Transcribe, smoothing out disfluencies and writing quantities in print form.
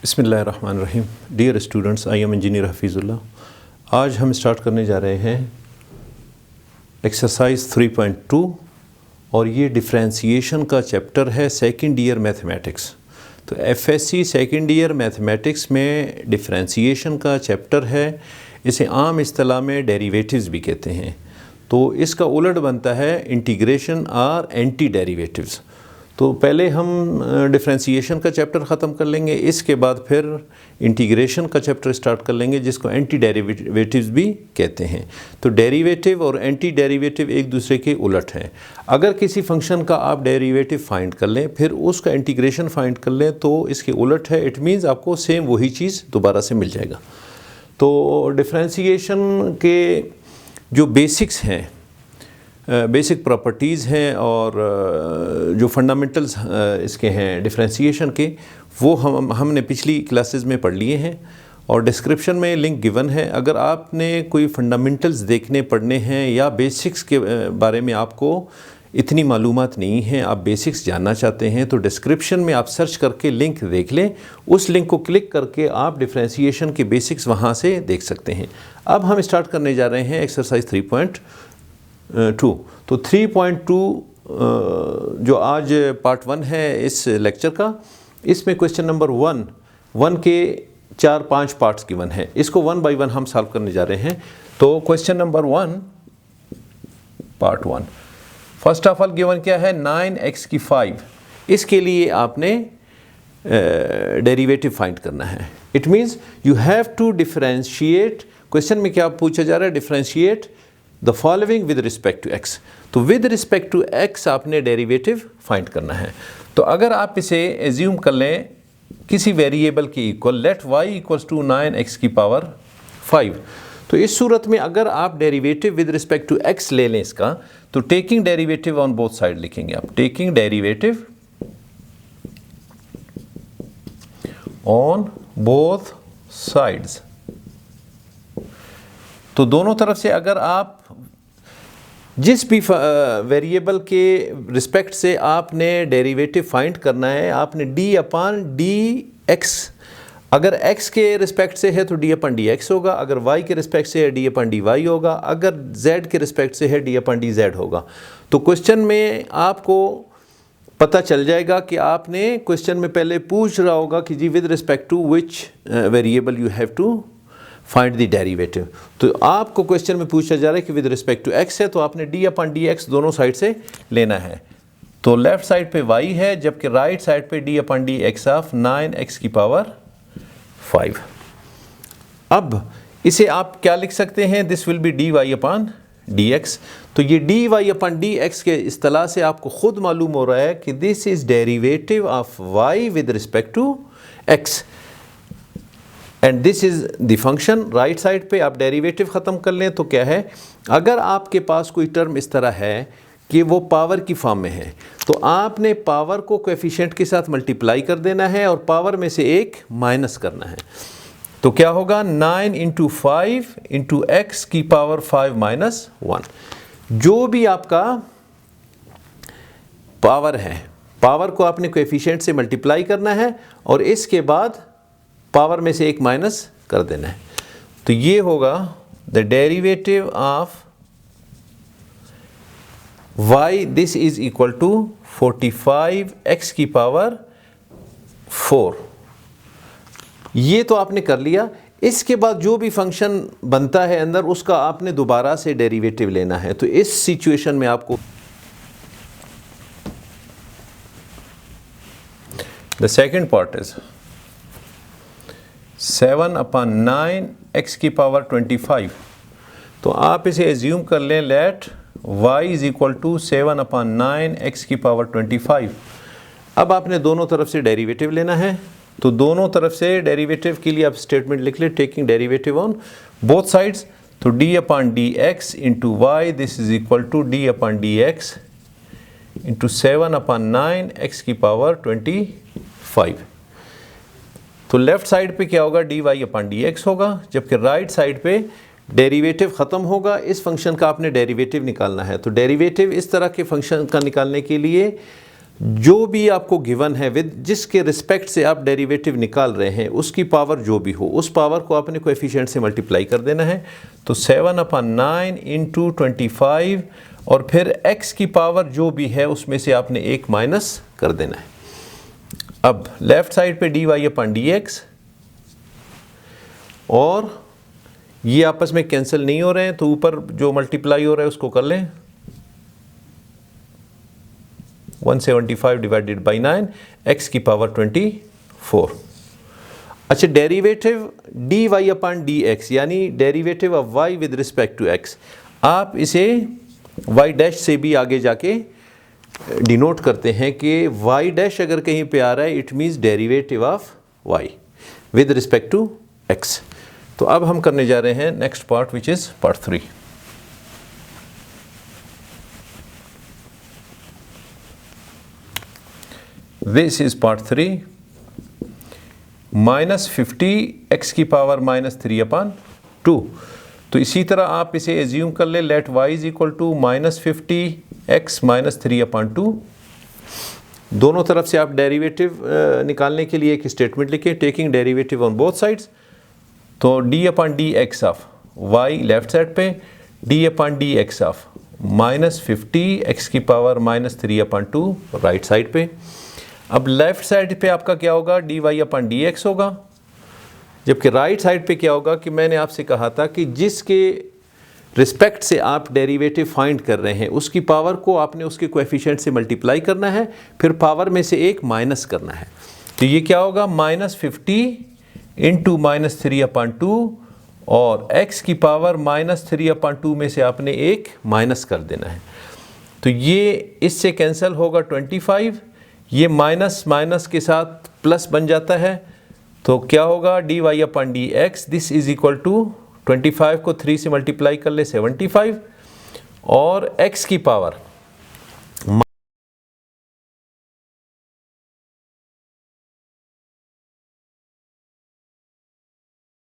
बिस्मिल्लाहिर्रहमानिर्रहीम। Dear students, I am engineer Hafizullah. आज हम स्टार्ट करने जा रहे हैं एक्सरसाइज 3.2 और ये डिफ्रेंशिएशन का चैप्टर है सेकंड ईयर मैथमेटिक्स। तो एफएससी सेकंड ईयर मैथमेटिक्स में डिफ्रेंशिएशन का चैप्टर है। इसे आम इस्तिलाह में डेरिवेटिव्स भी कहते हैं। तो इसका उलट बनता है इंटीग्रेशन और एंटी डेरिवेटिव्स। तो पहले हम डिफ्रेंशिएशन का चैप्टर ख़त्म कर लेंगे, इसके बाद फिर इंटीग्रेशन का चैप्टर स्टार्ट कर लेंगे जिसको एंटी डेरिवेटिव्स भी कहते हैं। तो डेरिवेटिव और एंटी डेरिवेटिव एक दूसरे के उलट हैं। अगर किसी फंक्शन का आप डेरिवेटिव फाइंड कर लें फिर उसका इंटीग्रेशन फाइंड कर लें तो इसके उलट है। इट मीन्स आपको सेम वही चीज़ दोबारा से मिल जाएगा। तो डिफ्रेंशिएशन के जो बेसिक्स हैं, बेसिक प्रॉपर्टीज़ हैं और जो फंडामेंटल्स इसके हैं डिफ्रेंशिएशन के, वो हमने पिछली क्लासेस में पढ़ लिए हैं और डिस्क्रिप्शन में लिंक गिवन है। अगर आपने कोई फंडामेंटल्स देखने पढ़ने हैं या बेसिक्स के बारे में आपको इतनी मालूमात नहीं है, आप बेसिक्स जानना चाहते हैं, तो डिस्क्रिप्शन में आप सर्च करके लिंक देख लें। उस लिंक को क्लिक करके आप डिफ्रेंशिएशन के बेसिक्स वहाँ से देख सकते हैं। अब हम स्टार्ट करने जा रहे हैं एक्सरसाइज 3.2। तो 3.2 जो आज पार्ट 1 है इस लेक्चर का, इसमें क्वेश्चन नंबर 1 के 4-5 पार्ट्स गिवन है। इसको 1 बाय 1 हम सॉल्व करने जा रहे हैं। तो question number 1 part 1, first of all given क्या है, 9x की 5। इसके लिए आपने डेरिवेटिव फाइंड करना है। It means you have to differentiate. Question में क्या पूछा जा रहा है, differentiate the following with respect to x। तो विद रिस्पेक्ट टू x आपने डेरिवेटिव फाइंड करना है। तो अगर आप इसे एज्यूम कर लें किसी वेरिएबल के equal, let y equals to 9x की पावर 5। तो इस सूरत में अगर आप derivative with respect to x ले लें इसका, तो taking derivative on both side लिखेंगे आप, taking derivative on both sides. तो दोनों तरफ से अगर आप जिस भी वेरिएबल के रिस्पेक्ट से आपने डेरिवेटिव फाइंड करना है, आपने d/dx, अगर x के रिस्पेक्ट से है तो d/dx होगा, अगर y के रिस्पेक्ट से है d/dy होगा, अगर z के रिस्पेक्ट से है d/dz होगा। तो क्वेश्चन में आपको पता चल जाएगा कि आपने क्वेश्चन में पहले पूछ रहा होगा कि जी with respect to which variable you have to find the derivative. तो आपको क्वेश्चन में पूछा जा रहा है कि विद रिस्पेक्ट टू x है, तो आपने d/dx दोनों साइड से लेना है। तो लेफ्ट साइड पे y है, जबकि राइट साइड पे d/dx ऑफ 9x की पावर 5। अब इसे आप क्या लिख सकते हैं, दिस विल बी dy/dx। तो ये dy/dx के इस्तिलाह से आपको खुद मालूम हो रहा है कि this is derivative of y with respect to x and this is the function. Right side पे आप डेरिवेटिव ख़त्म कर लें तो क्या है, अगर आपके पास कोई टर्म इस तरह है कि वो पावर की फॉर्म में है, तो आपने पावर को कोएफिशिएंट के साथ मल्टीप्लाई कर देना है और पावर में से एक माइनस करना है। तो क्या होगा, 9 × 5 × x की पावर 5 - 1। जो भी आपका पावर है, पावर को आपने कोएफिशिएंट से मल्टीप्लाई करना है और इसके बाद पावर में से एक माइनस कर देना है। तो ये होगा the derivative of y, this is equal to 45x की पावर 4। ये तो आपने कर लिया। इसके बाद जो भी फंक्शन बनता है अंदर, उसका आपने दोबारा से डेरिवेटिव लेना है। तो इस सिचुएशन में आपको the second part is 7/9 x की पावर 25। तो आप इसे एज्यूम कर लें, let y is equal to 7/9 x की पावर 25। अब आपने दोनों तरफ से डेरिवेटिव लेना है। तो दोनों तरफ से डेरिवेटिव के लिए आप स्टेटमेंट लिख लें, taking derivative on both sides. तो d/dx into y, this is equal to d/dx into 7/9 x की पावर 25। तो लेफ्ट साइड पे क्या होगा, dy/dx होगा, जबकि राइट साइड पे डेरिवेटिव ख़त्म होगा। इस फंक्शन का आपने डेरिवेटिव निकालना है। तो डेरिवेटिव इस तरह के फंक्शन का निकालने के लिए जो भी आपको गिवन है विद जिसके रिस्पेक्ट से आप डेरिवेटिव निकाल रहे हैं उसकी पावर जो भी हो उस पावर को आपने कोएफिशिएंट से मल्टीप्लाई कर देना है। तो 7/9 इंटू 25 और फिर x की पावर जो भी है उसमें से आपने 1 माइनस कर देना है। अब लेफ्ट साइड पे dy/dx और ये आपस में कैंसिल नहीं हो रहे हैं तो ऊपर जो मल्टीप्लाई हो रहा है उसको कर लें, 175 डिवाइडेड बाई 9 x की पावर 24। अच्छा, डेरिवेटिव dy/dx यानी derivative of y with respect to x, आप इसे y डैश से भी आगे जाके डिनोट करते हैं कि y डैश अगर कहीं पे आ रहा है it means derivative of y with respect to x। तो अब हम करने जा रहे हैं next part which is part 3। This is part 3। -50 x की पावर -3/2। तो इसी तरह आप इसे एज्यूम कर ले, let y is equal to -50x -3/2। दोनों तरफ से आप डेरिवेटिव निकालने के लिए एक स्टेटमेंट लिखें, taking derivative on both sides. तो d/dx of y left side पे, d/dx ऑफ -50x की पावर -3/2 राइट साइड पे। अब लेफ्ट साइड पे आपका क्या होगा, dy/dx होगा, जबकि राइट साइड पे क्या होगा कि मैंने आपसे कहा था कि जिसके रिस्पेक्ट से आप डेरिवेटिव फाइंड कर रहे हैं उसकी पावर को आपने उसके कोएफिशिएंट से मल्टीप्लाई करना है, फिर पावर में से 1 माइनस करना है। तो ये क्या होगा, -50 इंटू -3/2 और x की पावर -3/2 में से आपने 1 माइनस कर देना है। तो ये इससे कैंसिल होगा 25, ये माइनस माइनस के साथ प्लस बन जाता है। तो क्या होगा, dy/dx this is equal to 25 को 3 से मल्टीप्लाई कर ले 75 और x की पावर